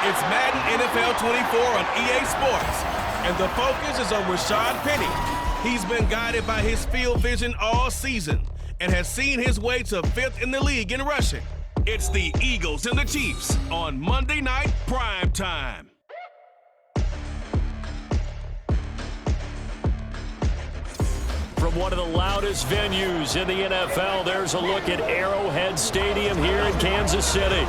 It's Madden NFL 24 on EA Sports, and the focus is on Rashad Penny. He's been guided by his field vision all season and has seen his way to 5th in the league in rushing. It's the Eagles and the Chiefs on Monday Night Prime Time. From one of the loudest venues in the NFL, there's a look at Arrowhead Stadium here in Kansas City.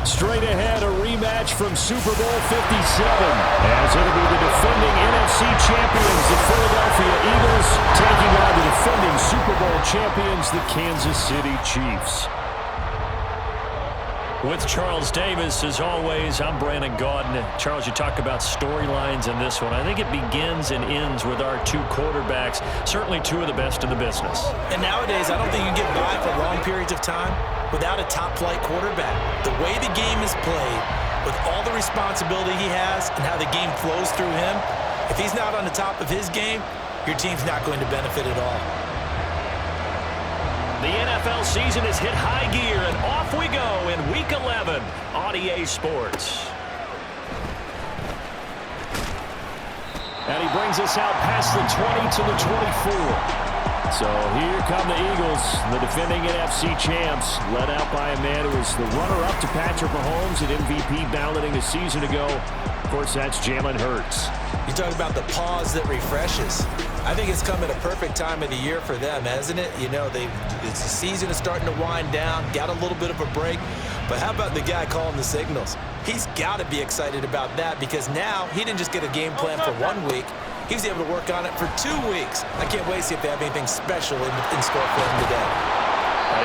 Straight ahead, a rematch from Super Bowl 57, as it'll be the defending NFC champions, the Philadelphia Eagles, taking on the defending Super Bowl champions, the Kansas City Chiefs. With Charles Davis, as always, I'm Brandon Gaudin. Charles, you talk about storylines in this one. I think it begins and ends with our two quarterbacks, certainly two of the best in the business. And nowadays, I don't think you get by for long periods of time without a top-flight quarterback. The way the game is played, with all the responsibility he has and how the game flows through him, if he's not on the top of his game, your team's not going to benefit at all. The NFL season has hit high gear, and off we go in Week 11 on EA Sports. And he brings us out past the 20 to the 24. So here come the Eagles, the defending NFC champs, led out by a man who was the runner-up to Patrick Mahomes at MVP balloting a season ago. Of course, that's Jalen Hurts. You talk about the pause that refreshes. I think it's come at a perfect time of the year for them, hasn't it? You know, the season is starting to wind down, got a little bit of a break. But how about the guy calling the signals? He's got to be excited about that because now he didn't just get a game plan for 1 week. He was able to work on it for 2 weeks. I can't wait to see if they have anything special in store for him today.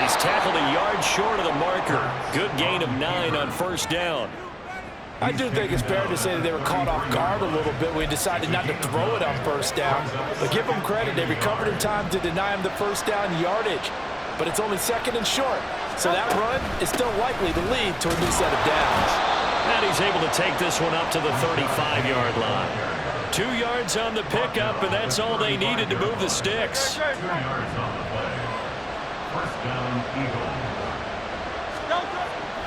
He's tackled a yard short of the marker. Good gain of 9 on first down. I do think it's fair to say that they were caught off guard a little bit when we decided not to throw it on first down. But give them credit. They recovered in time to deny him the first down yardage. But it's only 2nd and short. So that run is still likely to lead to a new set of downs. And he's able to take this one up to the 35-yard line. 2 yards on the pickup, and that's all they needed to move the sticks.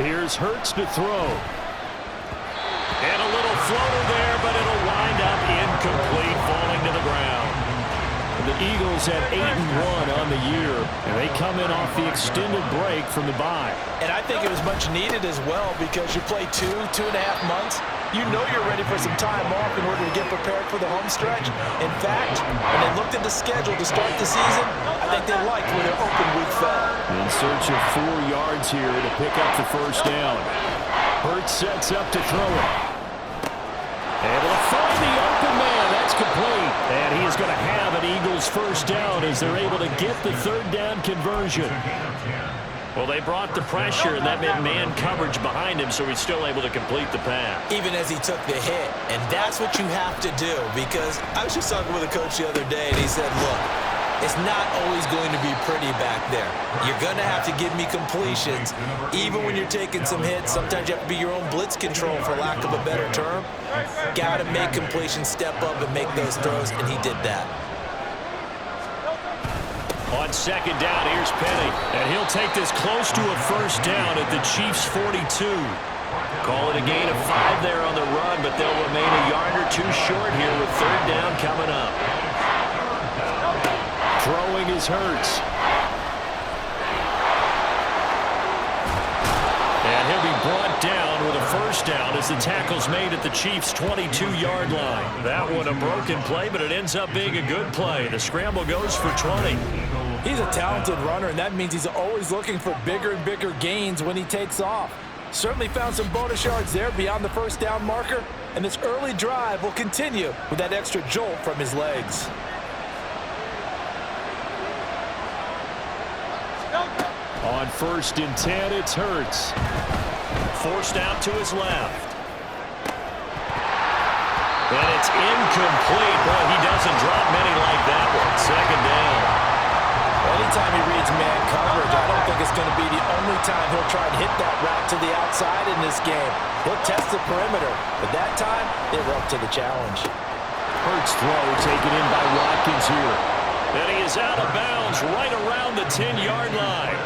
Here's Hurts to throw. And a little floater there, but it'll wind up incomplete, falling to the ground. The Eagles at 8-1 on the year, and they come in off the extended break from the bye. And I think it was much needed as well because you play 2.5 months. You know you're ready for some time off in order to get prepared for the home stretch. In fact, when they looked at the schedule to start the season, I think they liked where their open week fell. In search of 4 yards here to pick up the first down. Hurts sets up to throw it. Able to find the open man. That's complete. And he is going to have an Eagles first down as they're able to get the 3rd down conversion. Well, they brought the pressure, and that meant man coverage behind him, so he's still able to complete the pass. Even as he took the hit. And that's what you have to do because I was just talking with a coach the other day, and he said, look, it's not always going to be pretty back there. You're going to have to give me completions. Even when you're taking some hits, sometimes you have to be your own blitz control, for lack of a better term. Got to make completions, step up and make those throws, and he did that. On 2nd down, here's Penny, and he'll take this close to a first down at the Chiefs' 42. Call it a gain of 5 there on the run, but they'll remain a yard or 2 short here with 3rd down coming up. Throwing is Hurts. And he'll be brought down with a first down as the tackle's made at the Chiefs' 22-yard line. That one a broken play, but it ends up being a good play. The scramble goes for 20. He's a talented runner, and that means he's always looking for bigger and bigger gains when he takes off. Certainly found some bonus yards there beyond the first down marker, and this early drive will continue with that extra jolt from his legs. On 1st and 10, it's Hurts. Forced out to his left. And it's incomplete. Boy, he doesn't drop many like that one. 2nd down. Anytime he reads man coverage, I don't think it's going to be the only time he'll try and hit that route to the outside in this game. He'll test the perimeter, but that time, they were up to the challenge. Hurts throw taken in by Watkins here. And he is out of bounds right around the 10-yard line.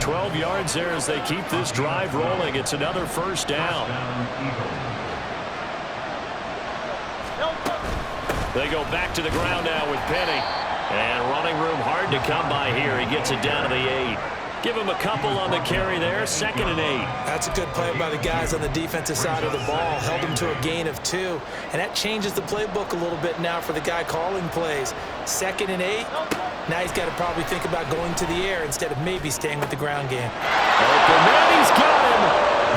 12 yards there as they keep this drive rolling. It's another first down. They go back to the ground now with Penny. And running room hard to come by here. He gets it down to the 8. Give him a couple on the carry there. 2nd and 8. That's a good play by the guys on the defensive side of the ball. Held him to a gain of 2. And that changes the playbook a little bit now for the guy calling plays. 2nd and 8. Now he's got to probably think about going to the air instead of maybe staying with the ground game. Open man, he's got him.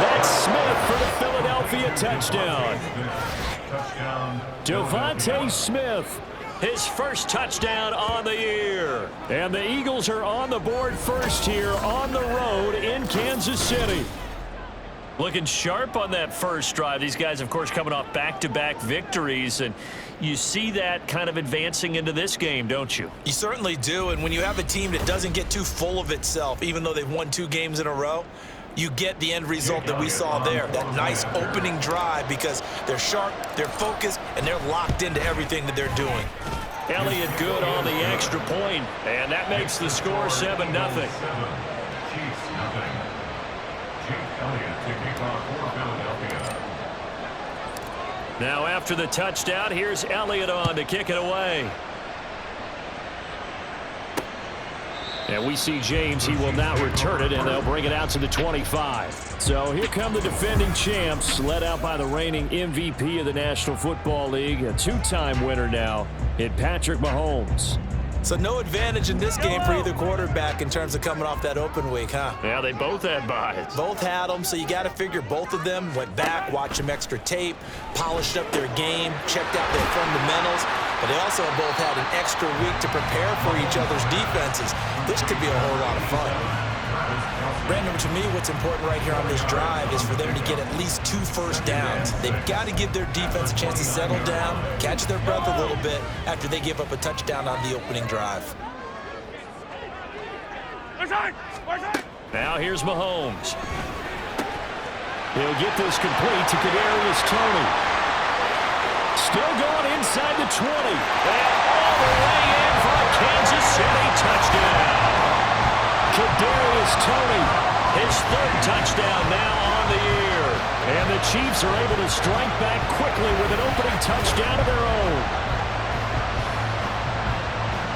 That's Smith for the Philadelphia touchdown. Devontae Smith, his first touchdown on the year. And the Eagles are on the board first here on the road in Kansas City. Looking sharp on that first drive. These guys, of course, coming off back-to-back victories, and you see that kind of advancing into this game, don't you? You certainly do, and when you have a team that doesn't get too full of itself, even though they've won 2 games in a row, you get the end result that we saw there, that nice opening drive, because they're sharp, they're focused, and they're locked into everything that they're doing. Elliott good on the extra point, and that makes the score 7-0. Now after the touchdown, here's Elliott on to kick it away. And we see James. He will not return it, and they'll bring it out to the 25. So here come the defending champs, led out by the reigning MVP of the National Football League, a 2-time winner now in Patrick Mahomes. So no advantage in this game for either quarterback in terms of coming off that open week, huh? Yeah, they both had buys. Both had them, so you got to figure both of them went back, watched some extra tape, polished up their game, checked out their fundamentals, but they also both had an extra week to prepare for each other's defenses. This could be a whole lot of fun. Brandon, to me, what's important right here on this drive is for them to get at least 2 first downs. They've got to give their defense a chance to settle down, catch their breath a little bit after they give up a touchdown on the opening drive. Now here's Mahomes. He'll get this complete to Kadarius Toney. Still going inside the 20. And all the way in for a Kansas City touchdown. Kadarius Toney, his 3rd touchdown now on the year. And the Chiefs are able to strike back quickly with an opening touchdown of their own.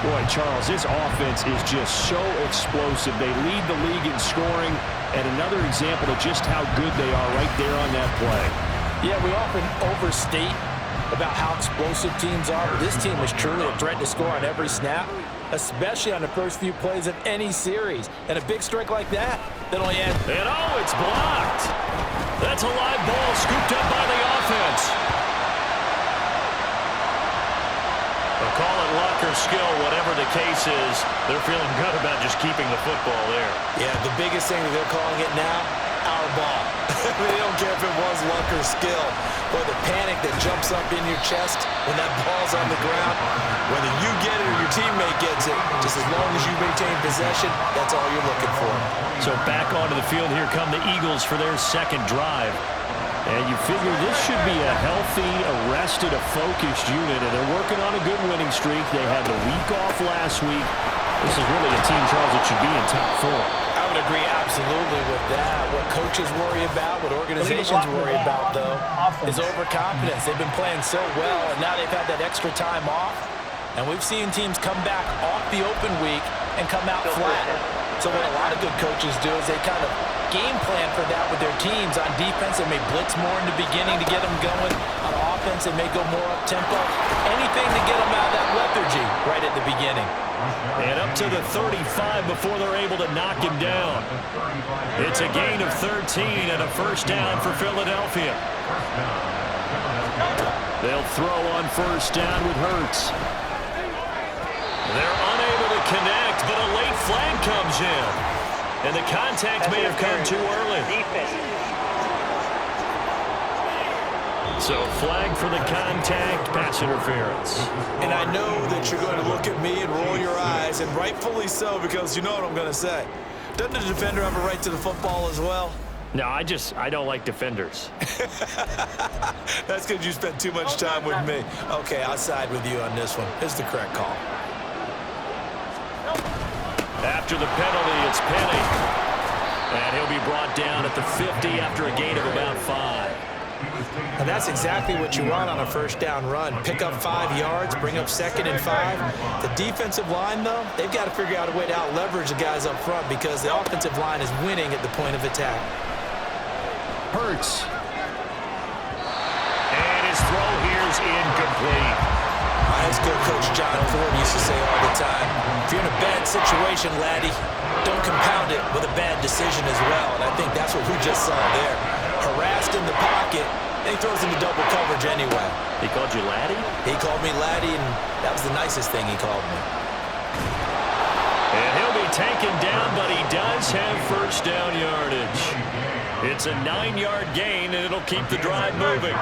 Boy, Charles, this offense is just so explosive. They lead the league in scoring, and another example of just how good they are right there on that play. Yeah, we often overstate about how explosive teams are, but this team is truly a threat to score on every snap, especially on the first few plays of any series. And a big strike like that only adds. And oh, it's blocked. That's a live ball scooped up by the offense. They'll call it luck or skill, whatever the case is. They're feeling good about just keeping the football there. Yeah, the biggest thing that they're calling it now, our ball. They don't care if it was luck or skill. But the panic that jumps up in your chest when that ball's on the ground, whether you get it or your teammate gets it, just as long as you maintain possession, that's all you're looking for. So back onto the field, here come the Eagles for their 2nd drive. And you figure this should be a healthy, arrested, a focused unit, and they're working on a good winning streak. They had the week off last week. This is really a team, Charles, that should be in top 4. I would agree absolutely with that. What coaches worry about, what organizations worry about, though, is overconfidence. They've been playing so well, and now they've had that extra time off. And we've seen teams come back off the open week and come out flat. So what a lot of good coaches do is they kind of game plan for that with their teams. On defense, they may blitz more in the beginning to get them going. On offense, they may go more up-tempo. Anything to get them out of that lethargy right at the beginning. And up to the 35 before they're able to knock him down. It's a gain of 13 and a first down for Philadelphia. They'll throw on first down with Hurts. They're unable to connect, but a late flag comes in. And the contact may have come too early. So flag for the contact, pass interference. And I know that you're going to look at me and roll your eyes, and rightfully so, because you know what I'm going to say. Doesn't the defender have a right to the football as well? No, I don't like defenders. That's because you spent too much time with me. Okay, I'll side with you on this one. It's the correct call. After the penalty, it's Penny. And he'll be brought down at the 50 after a gain of about 5. And that's exactly what you want on a first down run. Pick up 5 yards, bring up 2nd and 5. The defensive line, though, they've got to figure out a way to out-leverage the guys up front because the offensive line is winning at the point of attack. Hurts. And his throw here is incomplete. My high school coach John Ford used to say all the time, if you're in a bad situation, laddie, don't compound it with a bad decision as well. And I think that's what we just saw there. Harassed in the pocket, and he throws into double coverage anyway. He called you laddie? He called me laddie, and that was the nicest thing he called me. And he'll be taken down, but he does have first down yardage. It's a 9-yard gain, and it'll keep the drive moving.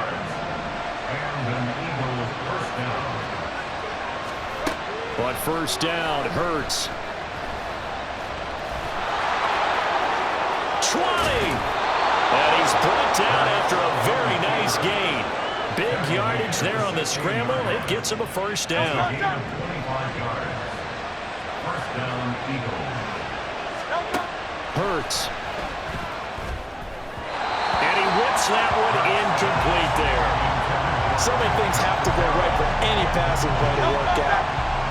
But first down, Hurts. 20! And he's brought down after a very nice gain. Big yardage there on the scramble. It gets him a first down. Hurts. And he whips that one incomplete there. So many things have to go right for any passing play to work out.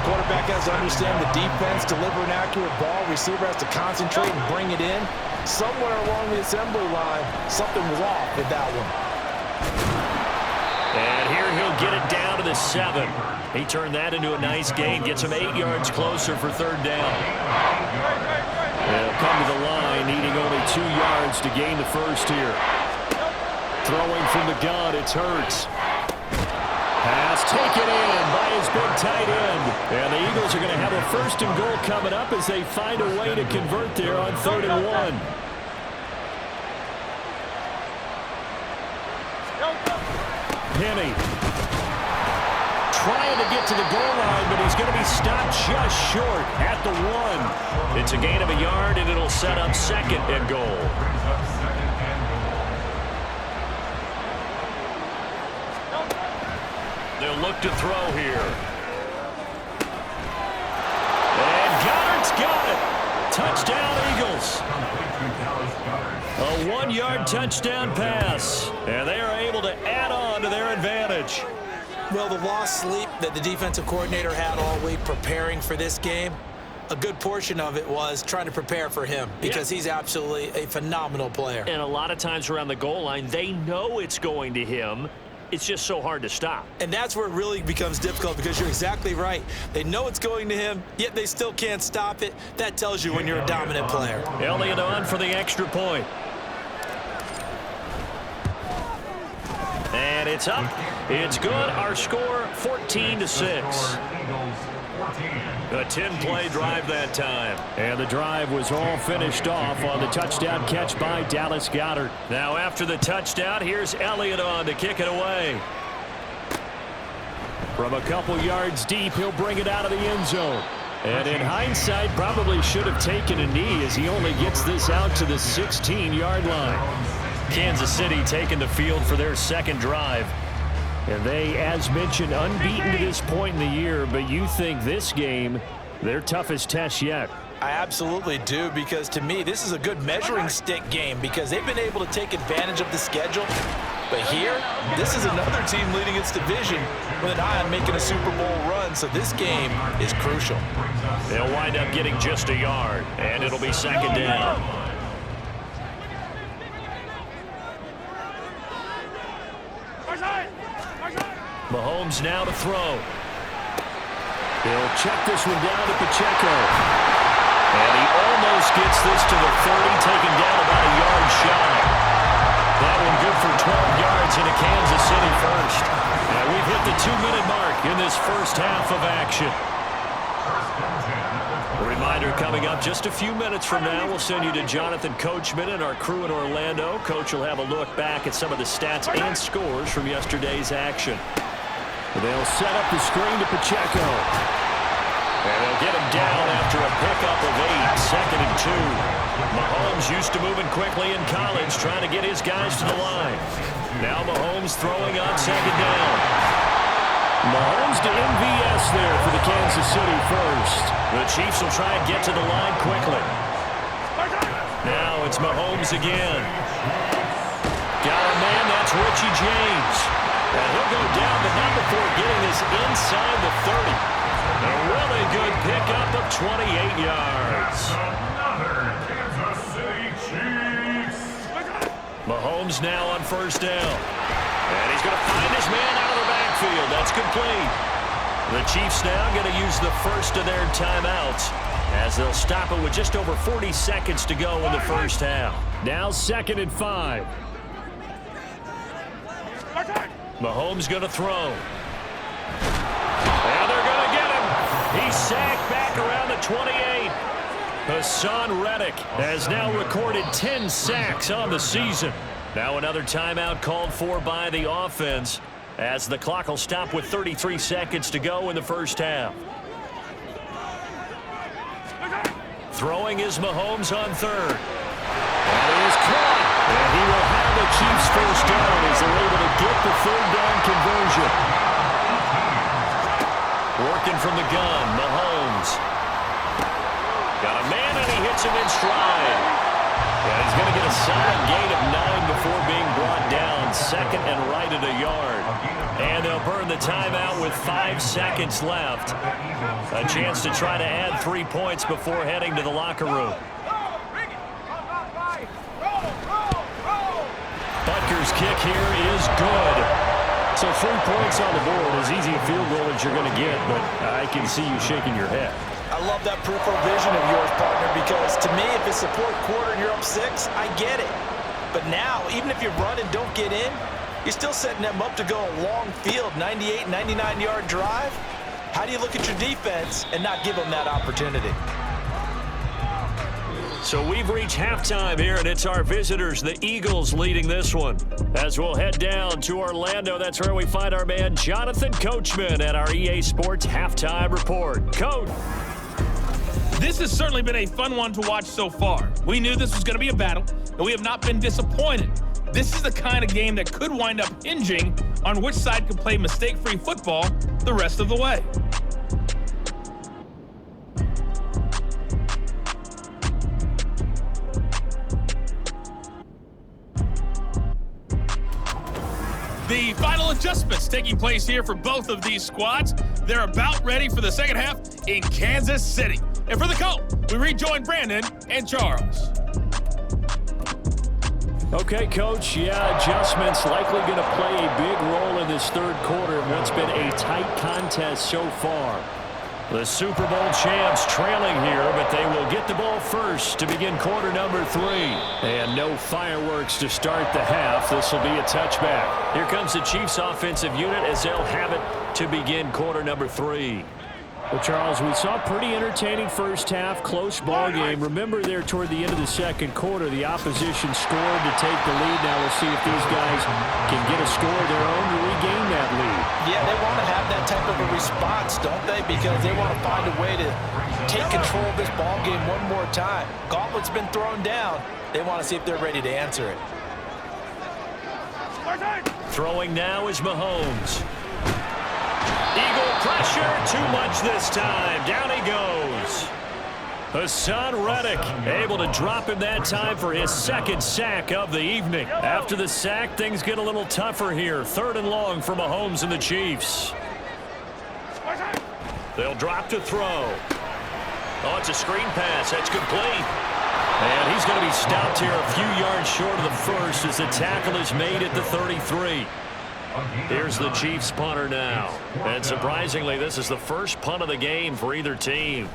Quarterback has to understand the defense, deliver an accurate ball. Receiver has to concentrate and bring it in. Somewhere along the assembly line, something was off with that one. And here he'll get it down to the 7. He turned that into a nice gain. Gets him 8 yards closer for third down. They'll come to the line, needing only 2 yards to gain the first here. Throwing from the gun, it's Hurts. Pass taken in by his big tight end. And the Eagles are going to have a first and goal coming up as they find a way to convert there on 3rd and 1. Penny trying to get to the goal line, but he's going to be stopped just short at the 1. It's a gain of a yard, and it'll set up 2nd and goal. They'll look to throw here. And Goedert's got it. Touchdown, Eagles. A 1-yard touchdown pass. And they are able to add on to their advantage. Well, the lost sleep that the defensive coordinator had all week preparing for this game, a good portion of it was trying to prepare for him because he's absolutely a phenomenal player. And a lot of times around the goal line, they know it's going to him. It's just so hard to stop. And that's where it really becomes difficult because you're exactly right. They know it's going to him, yet they still can't stop it. That tells you when you're a dominant player. Elliott on for the extra point. And it's up. It's good. Our score, 14-6. A 10-play drive that time. And the drive was all finished off on the touchdown catch by Dallas Goedert. Now after the touchdown, here's Elliott on to kick it away. From a couple yards deep, he'll bring it out of the end zone. And in hindsight, probably should have taken a knee as he only gets this out to the 16-yard line. Kansas City taking the field for their second drive. And they, as mentioned, unbeaten to this point in the year, but you think this game, their toughest test yet. I absolutely do, because to me, this is a good measuring stick game because they've been able to take advantage of the schedule. But here, this is another team leading its division with an eye on making a Super Bowl run, so this game is crucial. They'll wind up getting just a yard, and it'll be second down. Mahomes now to throw. He'll check this one down to Pacheco. And he almost gets this to the 30, taken down about a yard shy. That one good for 12 yards into Kansas City first. And we've hit the 2-minute mark in this first half of action. A reminder coming up just a few minutes from now, we'll send you to Jonathan Coachman and our crew in Orlando. Coach will have a look back at some of the stats and scores from yesterday's action. They'll set up the screen to Pacheco. And they'll get him down after a pickup of 8, second and 2. Mahomes used to moving quickly in college, trying to get his guys to the line. Now Mahomes throwing on second down. Mahomes to MVS there for the Kansas City first. The Chiefs will try and get to the line quickly. Now it's Mahomes again. Got a man, that's Richie James. And he'll go down, but not before getting this inside the 30. A really good pickup of 28 yards. Mahomes now on first down. And he's going to find his man out of the backfield. That's complete. The Chiefs now going to use the first of their timeouts as they'll stop it with just over 40 seconds to go in the first half. Now 2nd and 5. Mahomes going to throw. And they're going to get him. He's sacked back around the 28. Hassan Reddick has now recorded 10 sacks on the season. Now another timeout called for by the offense as the clock will stop with 33 seconds to go in the first half. Throwing is Mahomes on third. And he is caught. And he will have the Chiefs first down as they're able to get the third down conversion. Working from the gun, Mahomes. Got a man and he hits him in stride. And he's going to get a solid gain of 9 before being brought down. 2nd and right at a yard. And they'll burn the timeout with 5 seconds left. A chance to try to add 3 points before heading to the locker room. Butker's kick here is good. So 3 points on the board, as easy a field goal as you're going to get, but I can see you shaking your head. I love that peripheral vision of yours, partner, because to me, if it's the 4th quarter and you're up 6, I get it. But now, even if you run and don't get in, you're still setting them up to go a long field, 98, 99-yard drive. How do you look at your defense and not give them that opportunity? So we've reached halftime here, and it's our visitors, the Eagles, leading this one. As we'll head down to Orlando, that's where we find our man Jonathan Coachman at our EA Sports Halftime Report. Coach. This has certainly been a fun one to watch so far. We knew this was going to be a battle, and we have not been disappointed. This is the kind of game that could wind up hinging on which side can play mistake-free football the rest of the way. The final adjustments taking place here for both of these squads. They're about ready for the second half in Kansas City. And for the call, we rejoin Brandon and Charles. Okay, Coach. Yeah, adjustments likely going to play a big role in this third quarter in what's been a tight contest so far. The Super Bowl champs trailing here, but they will get the ball first to begin quarter number 3. And no fireworks to start the half. This will be a touchback. Here comes the Chiefs offensive unit as they'll have it to begin quarter number 3. Well, Charles, we saw a pretty entertaining first half, close ball game. Remember there toward the end of the second quarter, the opposition scored to take the lead. Now we'll see if these guys can get a score of their own to regain that lead. Yeah, they want to have that type of a response, don't they? Because they want to find a way to take control of this ball game one more time. Gauntlet's been thrown down. They want to see if they're ready to answer it. Throwing now is Mahomes. Eagle pressure, too much this time. Down he goes. Hassan Reddick able to drop him that time for his 2nd sack of the evening. After the sack, things get a little tougher here. 3rd and long for Mahomes and the Chiefs. They'll drop to throw. Oh, it's a screen pass. That's complete. And he's going to be stopped here a few yards short of the first as the tackle is made at the 33. Here's the Chiefs punter now. And surprisingly, this is the first punt of the game for either team.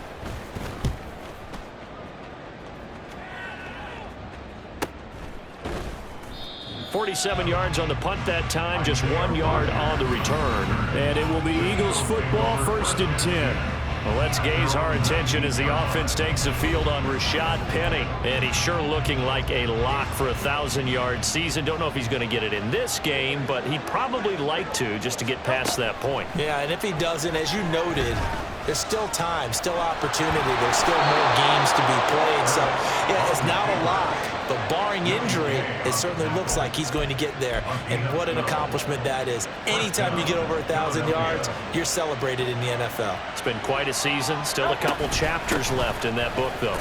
.47 yards on the punt that time, just 1 yard on the return. And it will be Eagles football, 1st and 10. Well, let's gaze our attention as the offense takes the field on Rashad Penny. And he's sure looking like a lock for a 1,000-yard season. Don't know if he's going to get it in this game, but he'd probably like to just to get past that point. Yeah, and if he doesn't, as you noted, there's still time, still opportunity. There's still more games to be played. So, yeah, it's not a lock. But barring injury, it certainly looks like he's going to get there. And what an accomplishment that is. Anytime you get over 1,000 yards, you're celebrated in the NFL. It's been quite a season. Still a couple chapters left in that book, though.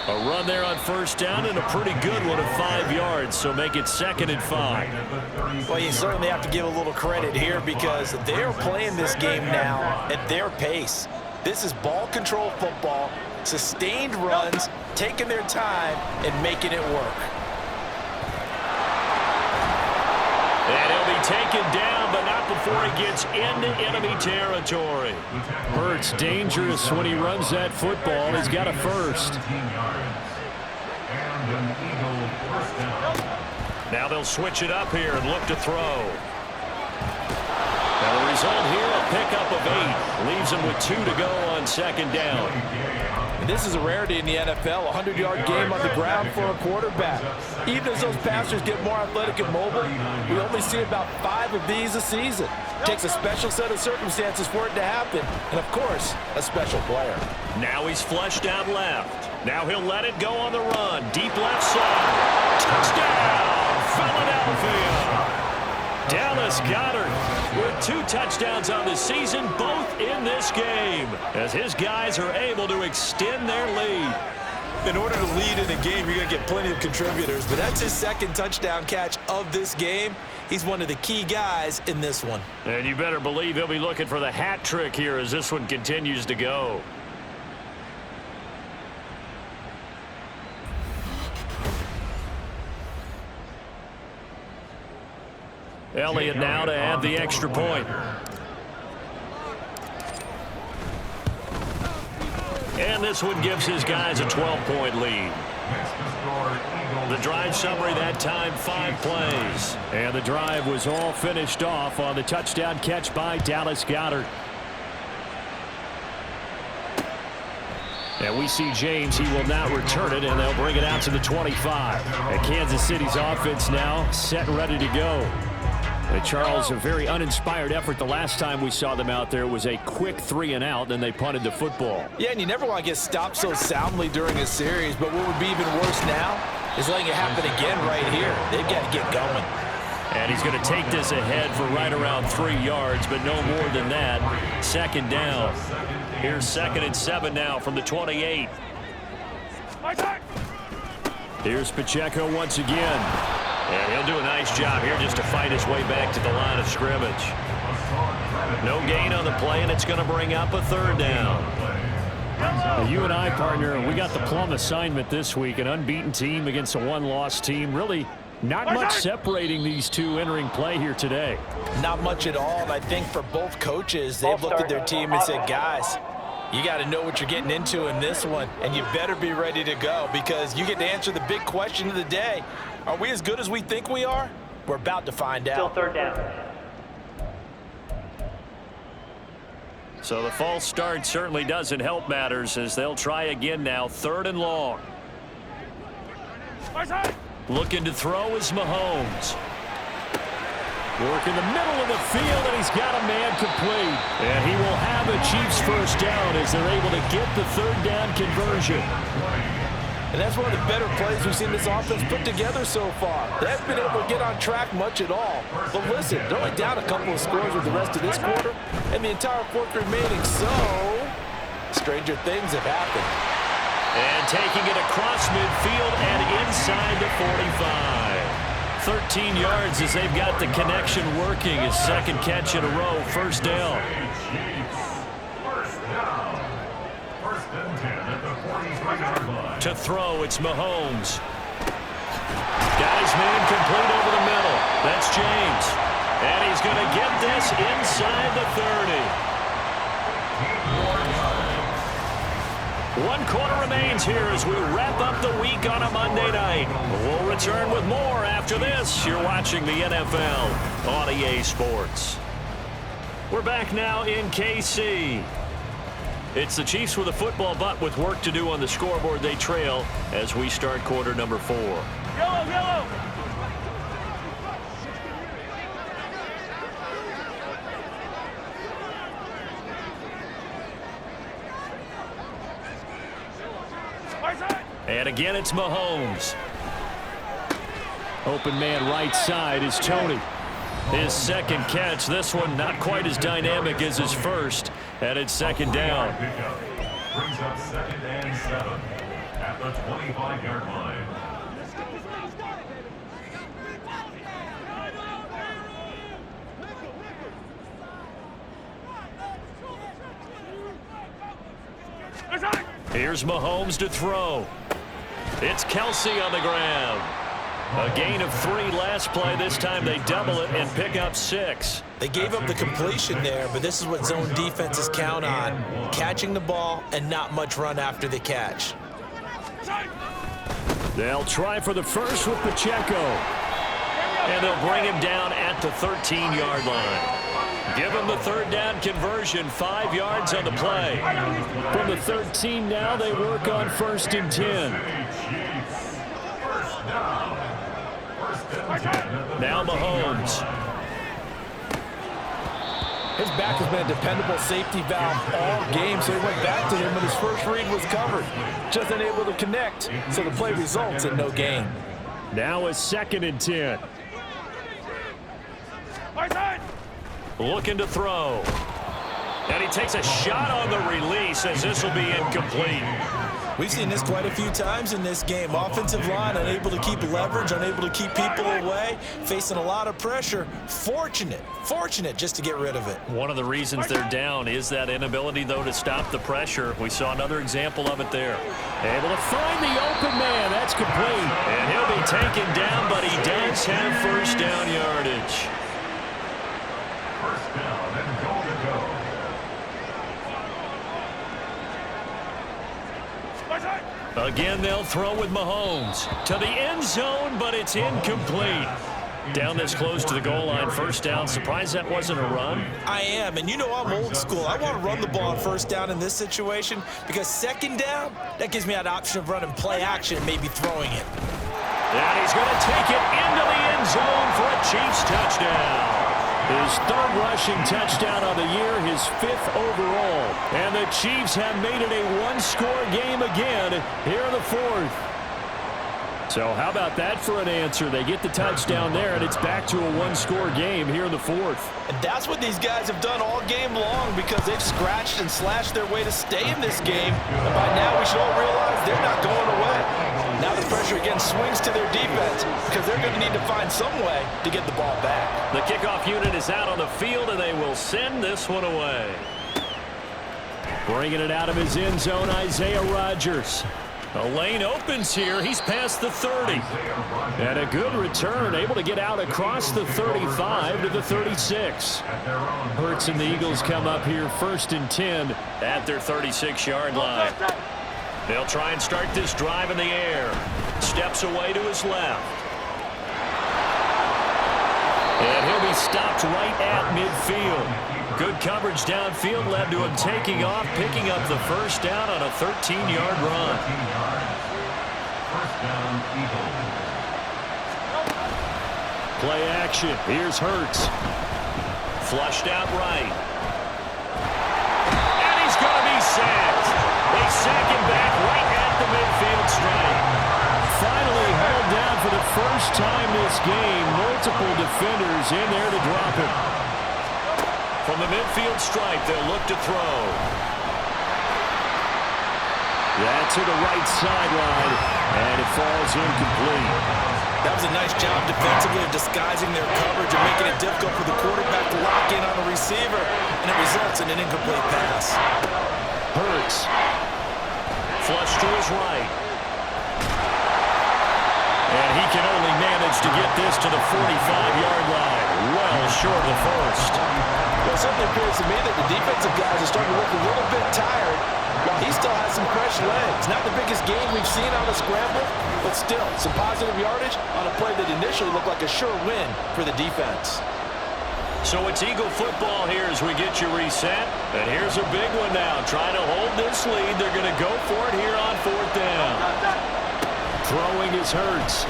A run there on first down and a pretty good one of 5 yards, so make it 2nd and 5. Well, you certainly have to give a little credit here because they're playing this game now at their pace. This is ball control football, sustained runs, taking their time and making it work. And he'll be taken down, but not before he gets into enemy territory. Hurts dangerous when he runs that football. He's got a first. Now they'll switch it up here and look to throw. Now the result here, a pickup of 8. Leaves him with 2 to go on 2nd down. And this is a rarity in the NFL, a 100-yard game on the ground for a quarterback. Even as those passers get more athletic and mobile, we only see about 5 of these a season. It takes a special set of circumstances for it to happen, and of course, a special player. Now he's flushed out left. Now he'll let it go on the run. Deep left side. Touchdown, Philadelphia. Dallas Goedert with 2 touchdowns on the season, both in this game, as his guys are able to extend their lead. In order to lead in a game, you're going to get plenty of contributors, but that's his 2nd touchdown catch of this game. He's one of the key guys in this one. And you better believe he'll be looking for the hat trick here as this one continues to go. Elliott now to add the extra point. And this one gives his guys a 12-point lead. The drive summary that time, 5 plays. And the drive was all finished off on the touchdown catch by Dallas Goedert. And we see James, he will not return it, and they'll bring it out to the 25. And Kansas City's offense now set and ready to go. And Charles, a very uninspired effort the last time we saw them out there was a quick 3 and out, then they punted the football. Yeah, and you never want to get stopped so soundly during a series, but what would be even worse now is letting it happen again right here. They've got to get going. And he's going to take this ahead for right around 3 yards, but no more than that. 2nd down. Here's 2nd and 7 now from the 28. Here's Pacheco once again. And he'll do a nice job here just to fight his way back to the line of scrimmage. No gain on the play, and it's going to bring up a 3rd down. Now, you and I, partner, we got the plum assignment this week. An unbeaten team against a 1-loss team. Really not much separating these two entering play here today. Not much at all, and I think for both coaches, they've looked at their team and said, guys, you got to know what you're getting into in this one, and you better be ready to go because you get to answer the big question of the day. Are we as good as we think we are? We're about to find out. Still 3rd down. So the false start certainly doesn't help matters as they'll try again now. 3rd and long. Looking to throw is Mahomes. Work in the middle of the field, and he's got a man complete. And he will have a Chiefs first down as they're able to get the 3rd down conversion. And that's one of the better plays we've seen this offense put together so far. They haven't been able to get on track much at all. But listen, they're only down a couple of scores with the rest of this quarter, and the entire 4th remaining, so stranger things have happened. And taking it across midfield and inside the 45. 13 yards as they've got the connection working. His 2nd catch in a row, 1st down. To throw, it's Mahomes. Got his man complete over the middle. That's James. And he's going to get this inside the 30. 1 quarter remains here as we wrap up the week on a Monday night. We'll return with more after this. You're watching the NFL on EA Sports. We're back now in KC. It's the Chiefs with a football, but with work to do on the scoreboard. They trail as we start quarter number 4. Yellow, yellow. And again, it's Mahomes. Open man right side is Tony. His 2nd catch. This one not quite as dynamic as his first. And it's 2nd down. Brings up 2nd and 7. at the 25-yard line. Here's Mahomes to throw. It's Kelsey on the ground. A gain of 3 last play. This time they double it and pick up 6. They gave up the completion there, but this is what zone defenses count on. Catching the ball and not much run after the catch. They'll try for the first with Pacheco. And they'll bring him down at the 13-yard line. Give him the third down conversion, 5 yards on the play. From the 13 now, they work on 1st and 10. Now Mahomes. His back has been a dependable safety valve all game, so he went back to him when his first read was covered. Just unable to connect, so the play results in no gain. Now a 2nd and 10. Looking to throw. And he takes a shot on the release as this will be incomplete. We've seen this quite a few times in this game. Offensive line unable to keep leverage, unable to keep people away, facing a lot of pressure. Fortunate just to get rid of it. One of the reasons they're down is that inability, though, to stop the pressure. We saw another example of it there. Able to find the open man. That's complete. And he'll be taken down, but he does have first down yardage. First down and goal to go. Again, they'll throw with Mahomes to the end zone, but it's incomplete. Down this close to the goal line, first down. Surprised that wasn't a run? I am, and you know I'm old school. I want to run the ball on first down in this situation because second down, that gives me that option of running play action and maybe throwing it. And he's going to take it into the end zone for a Chiefs touchdown. His 3rd rushing touchdown of the year, his 5th overall. And the Chiefs have made it a 1-score game again here in the 4th. So how about that for an answer? They get the touchdown there, and it's back to a 1-score game here in the 4th. And that's what these guys have done all game long because they've scratched and slashed their way to stay in this game. And by now we should all realize they're not going away. Now the pressure again swings to their defense because they're going to need to find some way to get the ball back. The kickoff unit is out on the field, and they will send this one away. Bringing it out of his end zone, Isaiah Rodgers. A lane opens here. He's past the 30. And a good return, able to get out across the 35 to the 36. Hurts and the Eagles come up here 1st and 10 at their 36-yard line. They'll try and start this drive in the air. Steps away to his left. And he'll be stopped right at midfield. Good coverage downfield led to him taking off, picking up the first down on a 13-yard run. First down, Eagles. Play action. Here's Hurts. Flushed out right. And he's going to be sacked. They sack him back right at the midfield stripe. Finally held down for the first time this game. Multiple defenders in there to drop him. From the midfield stripe, they'll look to throw. That's to the right sideline, and it falls incomplete. That was a nice job defensively of disguising their coverage and making it difficult for the quarterback to lock in on the receiver, and it results in an incomplete pass. Hurts. Flush to his right. And he can only manage to get this to the 45-yard line. Well short of the first. Well, it certainly appears to me that the defensive guys are starting to look a little bit tired while he still has some fresh legs. Not the biggest game we've seen on a scramble, but still some positive yardage on a play that initially looked like a sure win for the defense. So it's Eagle football here as we get you reset. And here's a big one now. Trying to hold this lead. They're going to go for it here on 4th down. Throwing is Hurts.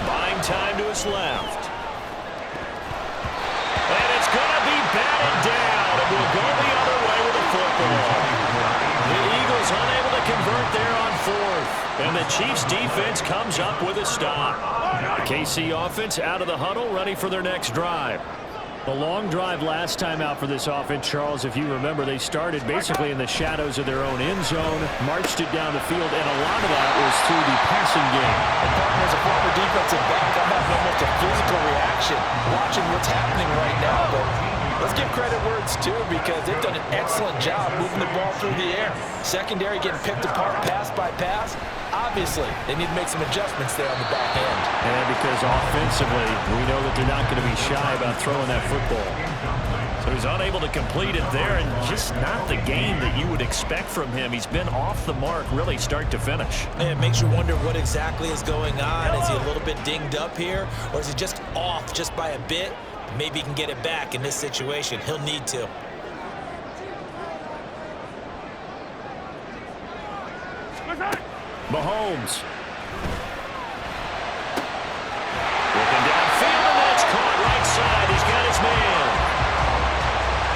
Buying time to his left. And it's going to be batted down. It will go the other way with the football. The Eagles unable to convert there on 4th. And the Chiefs defense comes up with a stop. The KC offense out of the huddle, ready for their next drive. The long drive last time out for this offense, Charles, if you remember, they started basically in the shadows of their own end zone, marched it down the field, and a lot of that was through the passing game. As a former defensive back, I'm having almost a physical reaction watching what's happening right now. But let's give credit where it's due, because they've done an excellent job moving the ball through the air. Secondary getting picked apart pass by pass. Obviously, they need to make some adjustments there on the back end. And because offensively, we know that they're not going to be shy about throwing that football. So he's unable to complete it there, and just not the game that you would expect from him. He's been off the mark really start to finish. And it makes you wonder what exactly is going on. Is he a little bit dinged up here, or is he just off just by a bit? Maybe he can get it back in this situation. He'll need to. Mahomes. Looking downfield, and that's caught right side. He's got his man.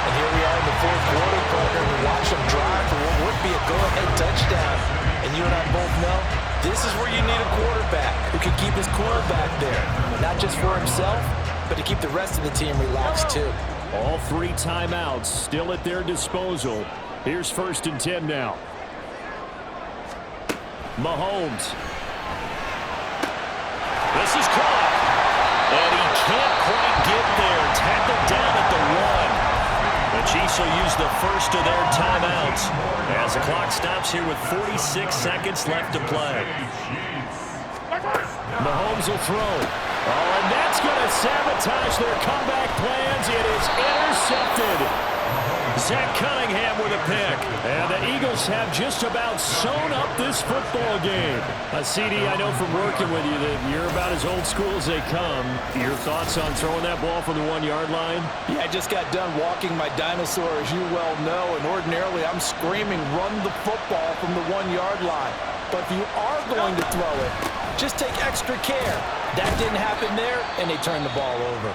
And here we are in the fourth quarter, partner. We watch him drive for what would be a go-ahead touchdown. And you and I both know this is where you need a quarterback who can keep his cool back there. Not just for himself, but to keep the rest of the team relaxed too. All 3 timeouts still at their disposal. Here's 1st and 10 now. Mahomes. This is caught. And he can't quite get there. Tackled down at the 1. The Chiefs will use the first of their timeouts as the clock stops here with 46 seconds left to play. Mahomes will throw. Oh, and that's going to sabotage their comeback plans. It is intercepted. Zach Cunningham with a pick. And the Eagles have just about sewn up this football game. CD, I know from working with you that you're about as old school as they come. Your thoughts on throwing that ball from the 1-yard line? Yeah, I just got done walking my dinosaur, as you well know, and ordinarily I'm screaming, run the football from the 1-yard line. But if you are going to throw it, just take extra care. That didn't happen there, and they turned the ball over.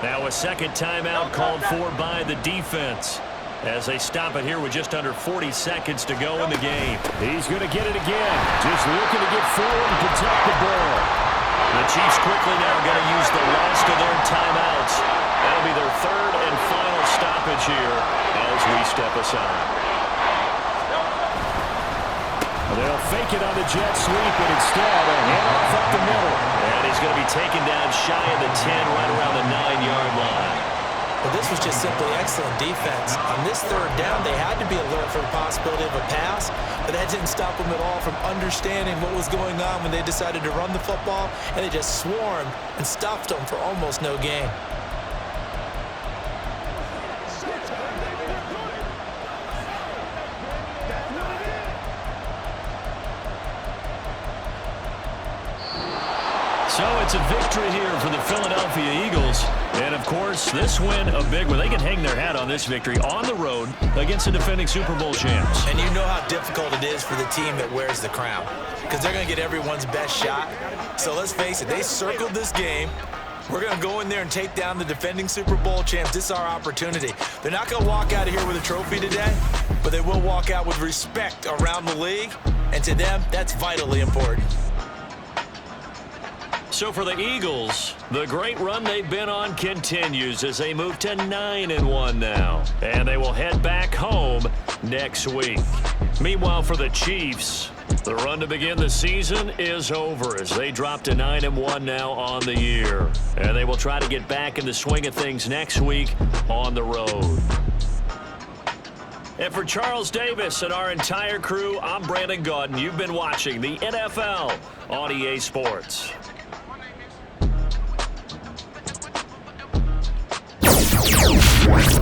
Now a second timeout called for by the defense as they stop it here with just under 40 seconds to go in the game. He's going to get it again. Just looking to get forward and protect the ball. The Chiefs quickly now going to use the last of their timeouts. That'll be their 3rd and final stoppage here as we step aside. They'll fake it on the jet sweep, but instead a handoff up the middle. And he's going to be taken down shy of the 10, right around the 9-yard line. Well, this was just simply excellent defense. On this 3rd down, they had to be alert for the possibility of a pass, but that didn't stop them at all from understanding what was going on when they decided to run the football, and they just swarmed and stopped them for almost no gain. So it's a victory here for the Philadelphia Eagles. And, of course, this win a big one. They can hang their hat on this victory on the road against the defending Super Bowl champs. And you know how difficult it is for the team that wears the crown, because they're going to get everyone's best shot. So let's face it, they circled this game. We're going to go in there and take down the defending Super Bowl champs. This is our opportunity. They're not going to walk out of here with a trophy today, but they will walk out with respect around the league. And to them, that's vitally important. So for the Eagles, the great run they've been on continues as they move to 9-1 now. And they will head back home next week. Meanwhile, for the Chiefs, the run to begin the season is over as they drop to 9-1 now on the year. And they will try to get back in the swing of things next week on the road. And for Charles Davis and our entire crew, I'm Brandon Gaudin. You've been watching the NFL on EA Sports. What?